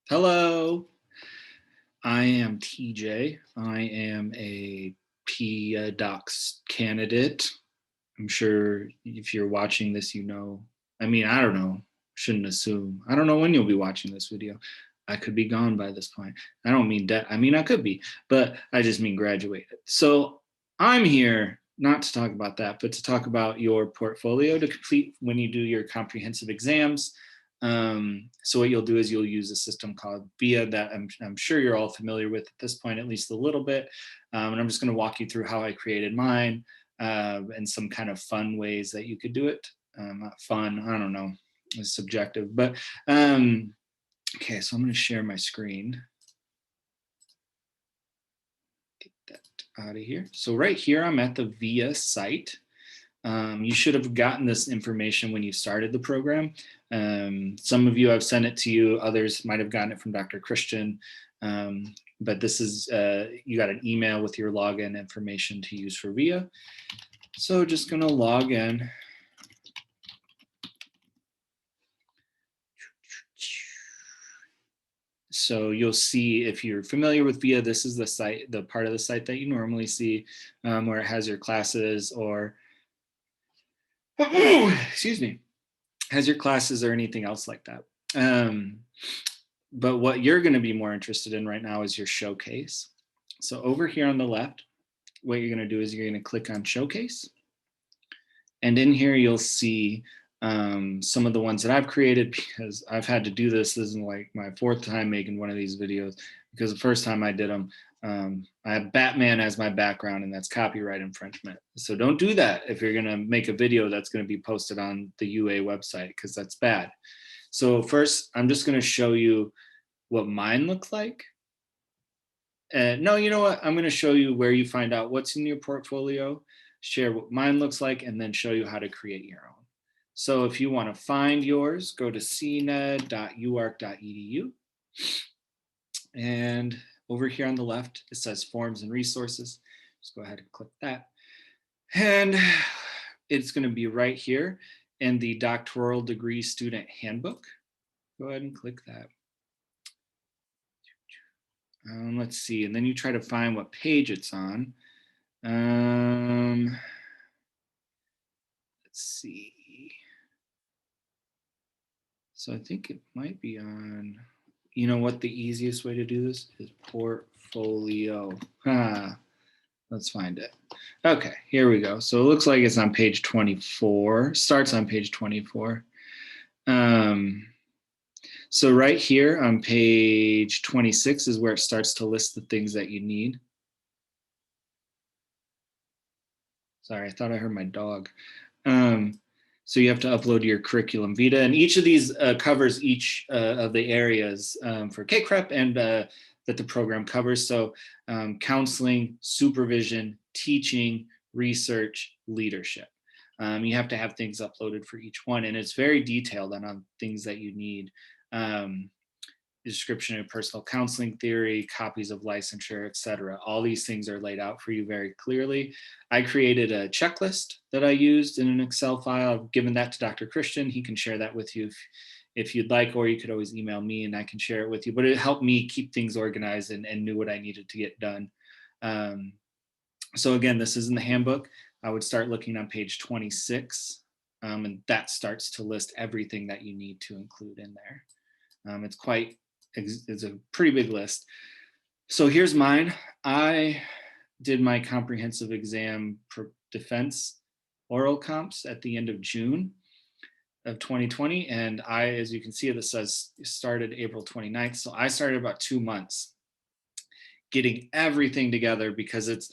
Hello, I am TJ. I am a P.Docs candidate. I'm sure if you're watching this, you know. I mean, I don't know. Shouldn't assume. I don't know when you'll be watching this video. I could be gone by this point. I don't mean dead. I mean, I could be, but I just mean graduated. So I'm here not to talk about that, but to talk about your portfolio to complete when you do your comprehensive exams. So what you'll do is you'll use a system called VIA that I'm sure you're all familiar with at this point, at least a little bit. And I'm just going to walk you through how I created mine and some kind of fun ways that you could do it. Not fun, I don't know, it's subjective. But okay, so I'm going to share my screen. Get that out of here. So right here, I'm at the VIA site. You should have gotten this information when you started the program. Some of you have sent it to you, others might have gotten it from Dr. Christian. But this is, you got an email with your login information to use for VIA. So just gonna log in. So you'll see, if you're familiar with VIA, this is the site, the part of the site that you normally see, where it has your classes or, excuse me, has your classes or anything else like that. But what you're going to be more interested in right now is your showcase. So over here on the left, what you're going to do is you're going to click on showcase. And in here, you'll see some of the ones that I've created, because I've had to do this. This is like my fourth time making one of these videos, because the first time I did them, I have Batman as my background, and that's copyright infringement. So don't do that if you're going to make a video that's going to be posted on the UA website, because that's bad. So first, I'm just going to show you what mine looks like. No, you know what? I'm going to show you where you find out what's in your portfolio, share what mine looks like, and then show you how to create your own. So if you want to find yours, go to cned.uark.edu. And over here on the left, it says forms and resources. Just go ahead and click that. And it's going to be right here in the doctoral degree student handbook. Go ahead and click that. Let's see, and then you try to find what page it's on. Let's see. So I think it might be on, you know what the easiest way to do this is? Portfolio. Let's find it. Okay, here we go. So it looks like it's on page 24, starts on page 24. So right here on page 26 is where it starts to list the things that you need. Sorry, I thought I heard my dog. So you have to upload your curriculum vitae, and each of these covers each of the areas for CACREP and that the program covers. So counseling, supervision, teaching, research, leadership. You have to have things uploaded for each one, and it's very detailed on things that you need. Description of personal counseling theory, copies of licensure, etc. All these things are laid out for you very clearly. I created a checklist that I used in an Excel file. I've given that to Dr. Christian. He can share that with you if you'd like, or you could always email me and I can share it with you. But it helped me keep things organized and knew what I needed to get done. So again, this is in the handbook. I would start looking on page 26, and that starts to list everything that you need to include in there. It's a pretty big list. So here's mine. I did my comprehensive exam for defense oral comps at the end of June of 2020. And I, as you can see, this says started April 29th. So I started about 2 months getting everything together, because it's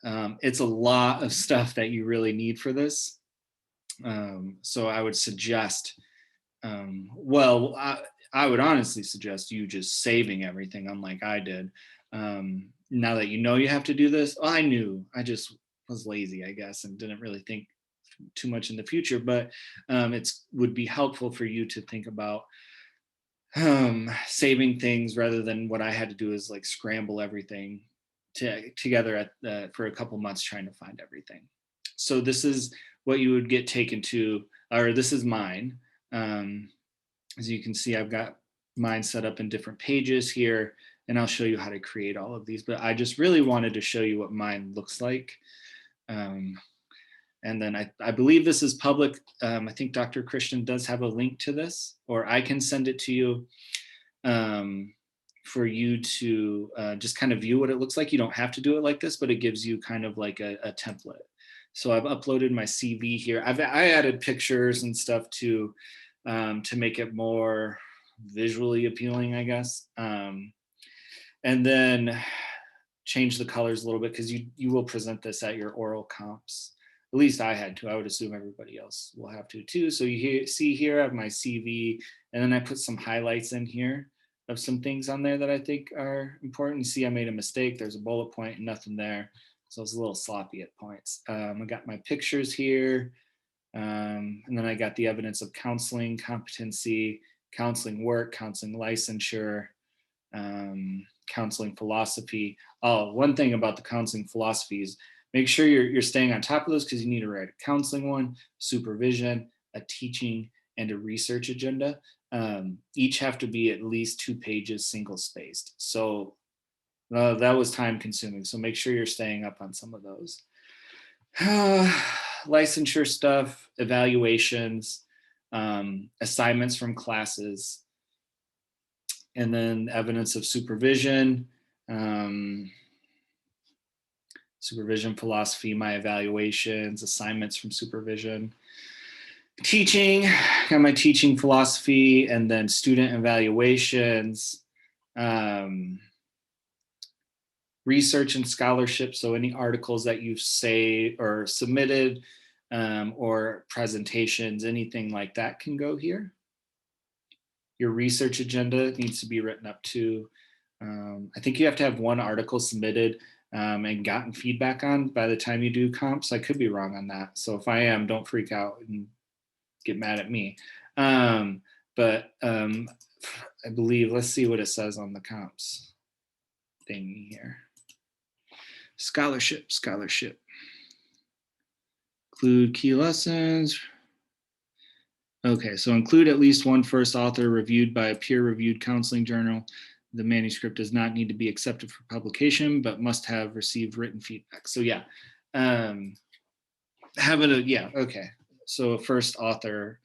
a lot of stuff that you really need for this. So I would suggest, I would honestly suggest you just saving everything, unlike I did. Now that you know you have to do this, well, I knew, I just was lazy, I guess, and didn't really think too much in the future, but it would be helpful for you to think about saving things rather than what I had to do is like scramble everything together for a couple months trying to find everything. So this is what you would get taken to, or this is mine. As you can see, I've got mine set up in different pages here, and I'll show you how to create all of these, but I just really wanted to show you what mine looks like. And then I believe this is public. I think Dr. Christian does have a link to this, or I can send it to you for you to just kind of view what it looks like. You don't have to do it like this, but it gives you kind of like a template. So I've uploaded my CV here. I added pictures and stuff to make it more visually appealing, I guess. And then change the colors a little bit, because you will present this at your oral comps. At least I had to. I would assume everybody else will have to too. So you see here I have my CV, and then I put some highlights in here of some things on there that I think are important. You see I made a mistake. There's a bullet point and nothing there. So it's a little sloppy at points. I got my pictures here. And then I got the evidence of counseling, competency, counseling work, counseling licensure, counseling philosophy. Oh, one thing about the counseling philosophy is make sure you're staying on top of those, because you need to write a counseling one, supervision, a teaching, and a research agenda. Each have to be at least 2 pages single spaced. So that was time consuming. So make sure you're staying up on some of those. Licensure stuff, evaluations, assignments from classes, and then evidence of supervision, supervision philosophy, my evaluations, assignments from supervision. Teaching, got my teaching philosophy, and then student evaluations, research and scholarship. So any articles that you've say or submitted, or presentations, anything like that can go here. Your research agenda needs to be written up too. I think you have to have 1 article submitted and gotten feedback on by the time you do comps. I could be wrong on that. So if I am, don't freak out and get mad at me. But I believe, let's see what it says on the comps thingy here. Scholarship. Include key lessons. Okay, so include at least 1 first author reviewed by a peer-reviewed counseling journal. The manuscript does not need to be accepted for publication, but must have received written feedback. So yeah, okay. So a first author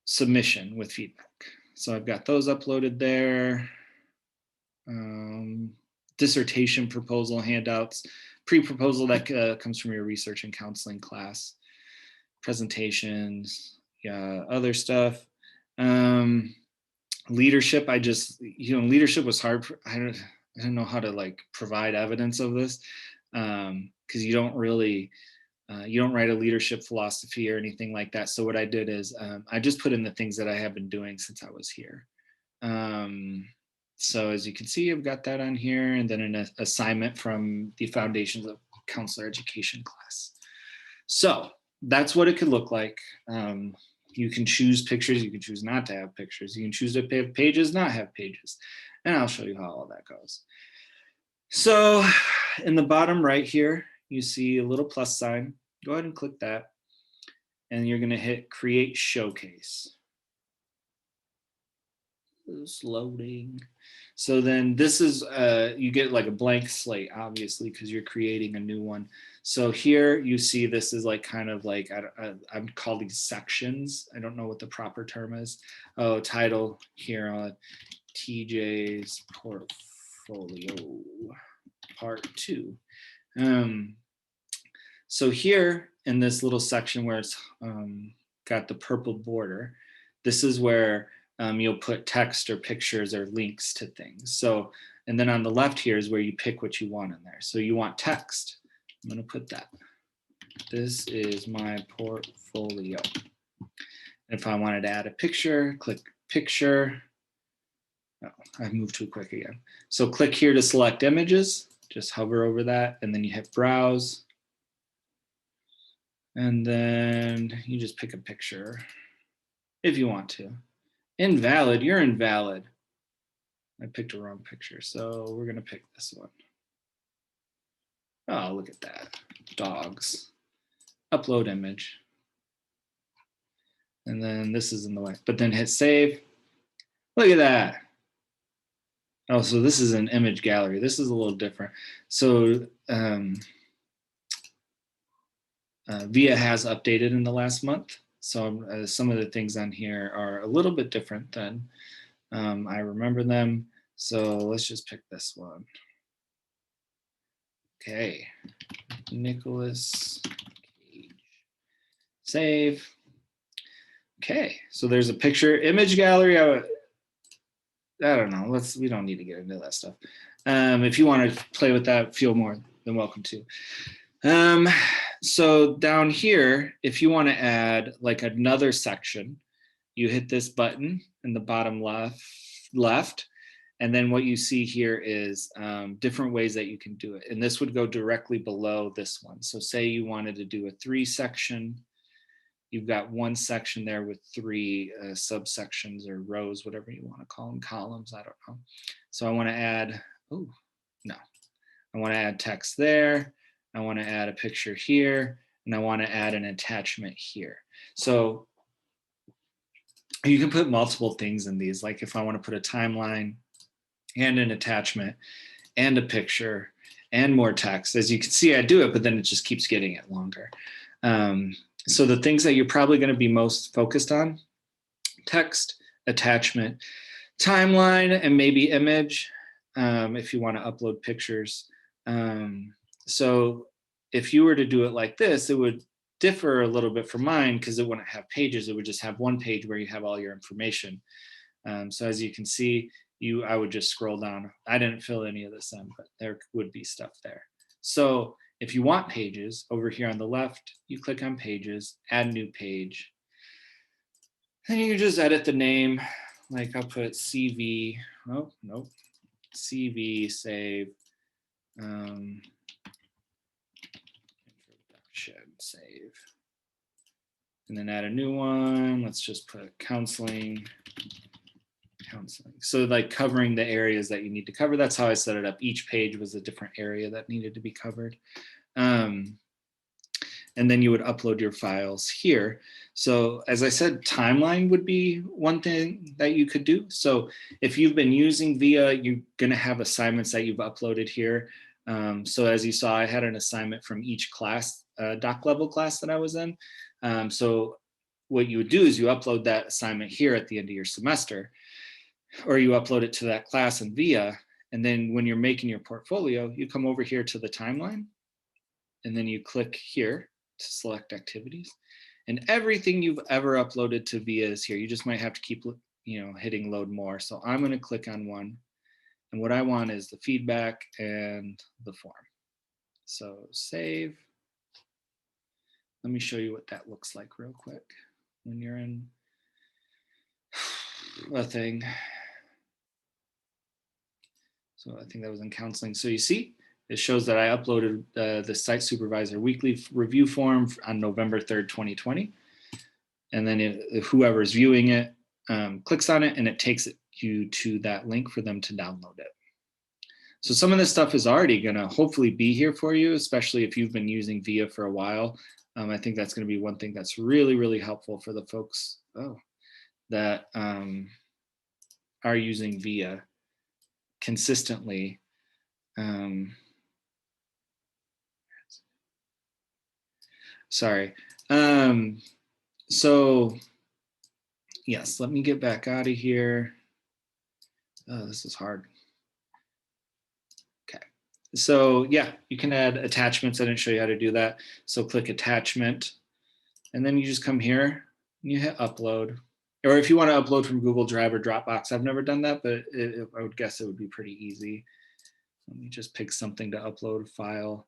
submission with feedback. So I've got those uploaded there. Dissertation proposal handouts, pre-proposal that comes from your research and counseling class, presentations, other stuff. Leadership, leadership was hard. I don't know how to like provide evidence of this, because you don't really, you don't write a leadership philosophy or anything like that. So what I did is I just put in the things that I have been doing since I was here. So as you can see, I've got that on here, and then an assignment from the Foundations of Counselor Education class. So that's what it could look like. You can choose pictures, you can choose not to have pictures, you can choose to have pages, not have pages, and I'll show you how all that goes. So in the bottom right here, you see a little plus sign. Go ahead and click that, and you're gonna hit Create Showcase. It's loading. So then this is, you get like a blank slate, obviously, because you're creating a new one. So here you see this is like kind of like, I'm calling these sections. I don't know what the proper term is. Oh, title here, TJ's portfolio, part 2. So here in this little section where it's got the purple border, this is where you'll put text or pictures or links to things. So, and then on the left here is where you pick what you want in there. So you want text. I'm going to put that. This is my portfolio. If I wanted to add a picture, click picture. Oh, I moved too quick again. So click here to select images. Just hover over that, and then you hit browse. And then you just pick a picture if you want to. Invalid, you're invalid. I picked a wrong picture, so we're gonna pick this one. Oh, look at that, dogs. Upload image. And then this is in the way, but then hit save. Look at that. Oh, so this is an image gallery. This is a little different. So VIA has updated in the last month. So some of the things on here are a little bit different than I remember them. So let's just pick this one. Okay, Nicholas Cage. Save. Okay, so there's a picture image gallery. I don't know. We don't need to get into that stuff. If you want to play with that, feel more than welcome to. So down here, if you want to add like another section, you hit this button in the bottom left, and then what you see here is different ways that you can do it. And this would go directly below this one. So say you wanted to do a 3-section, you've got one section there with 3 subsections or rows, whatever you want to call them, columns, I don't know. So I want to add, I want to add text there. I want to add a picture here, and I want to add an attachment here. So you can put multiple things in these. Like if I want to put a timeline and an attachment and a picture and more text, as you can see, I do it, but then it just keeps getting it longer. So the things that you're probably going to be most focused on: text, attachment, timeline, and maybe image, if you want to upload pictures. So if you were to do it like this, it would differ a little bit from mine because it wouldn't have pages. It would just have one page where you have all your information. So as you can see, I would just scroll down. I didn't fill any of this in, but there would be stuff there. So if you want pages, over here on the left, you click on pages, add new page. Then you can just edit the name. Like I'll put CV, CV, save, introduction, save. And then add a new one. Let's just put counseling. So like covering the areas that you need to cover. That's how I set it up. Each page was a different area that needed to be covered. And then you would upload your files here. So as I said, timeline would be one thing that you could do. So if you've been using VIA, you're gonna have assignments that you've uploaded here. So as you saw, I had an assignment from each class, doc level class that I was in. So what you would do is you upload that assignment here at the end of your semester, or you upload it to that class in VIA. And then when you're making your portfolio, you come over here to the timeline, and then you click here to select activities, and everything you've ever uploaded to VIA is here. You just might have to keep, hitting load more. So I'm going to click on one, and what I want is the feedback and the form. So save. Let me show you what that looks like real quick when you're in a thing. So I think that was in counseling. So you see, it shows that I uploaded the site supervisor weekly review form on November 3rd, 2020. And then if whoever's viewing it clicks on it, and it takes you to that link for them to download it. So some of this stuff is already gonna hopefully be here for you, especially if you've been using VIA for a while. I think that's gonna be one thing that's really, really helpful for the folks that are using VIA consistently. Sorry. So yes, let me get back out of here. Oh, this is hard. Okay. So yeah, you can add attachments. I didn't show you how to do that. So click attachment, and then you just come here and you hit upload. Or if you want to upload from Google Drive or Dropbox, I've never done that, but I would guess it would be pretty easy. Let me just pick something to upload a file.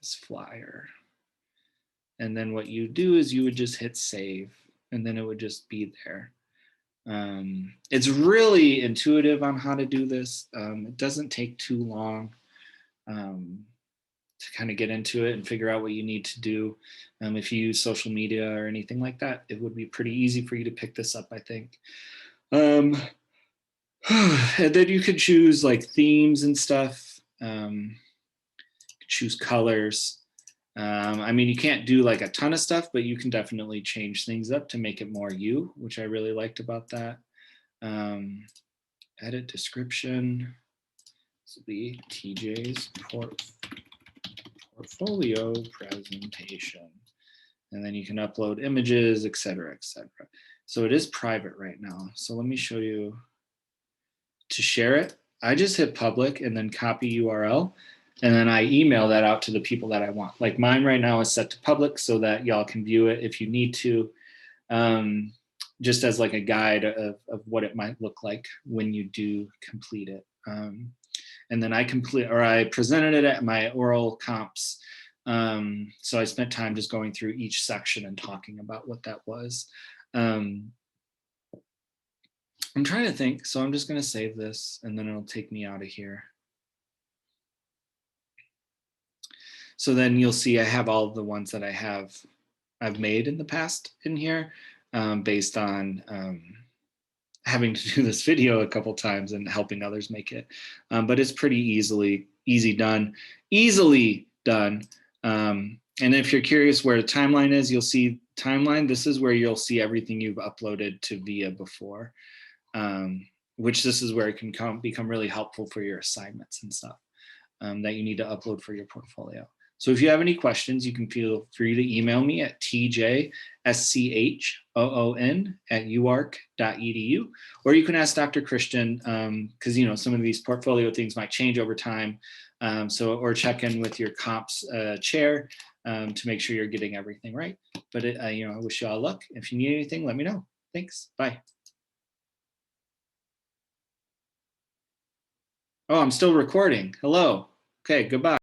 This flyer. And then what you do is you would just hit save, and then it would just be there. It's really intuitive on how to do this. It doesn't take too long to kind of get into it and figure out what you need to do. If you use social media or anything like that, it would be pretty easy for you to pick this up, I think. And then you could choose like themes and stuff. Choose colors. I mean, you can't do like a ton of stuff, but you can definitely change things up to make it more you, which I really liked about that. Edit description. This will be TJ's portfolio presentation. And then you can upload images, et cetera, et cetera. So it is private right now. So let me show you to share it. I just hit public and then copy URL. And then I email that out to the people that I want. Like mine right now is set to public so that y'all can view it if you need to, just as like a guide of what it might look like when you do complete it. And then I presented it at my oral comps. So I spent time just going through each section and talking about what that was. I'm trying to think, so I'm just going to save this and then it'll take me out of here. So then you'll see I have all of the ones that I've made in the past in here, based on having to do this video a couple times and helping others make it. But it's pretty easily done. And if you're curious where the timeline is, you'll see timeline. This is where you'll see everything you've uploaded to VIA before, which this is where it can become really helpful for your assignments and stuff that you need to upload for your portfolio. So if you have any questions, you can feel free to email me at tjschoon@uark.edu, or you can ask Dr. Christian, because some of these portfolio things might change over time. Or check in with your comps chair to make sure you're getting everything right. But I wish you all luck. If you need anything, let me know. Thanks. Bye. Oh, I'm still recording. Hello. Okay, goodbye.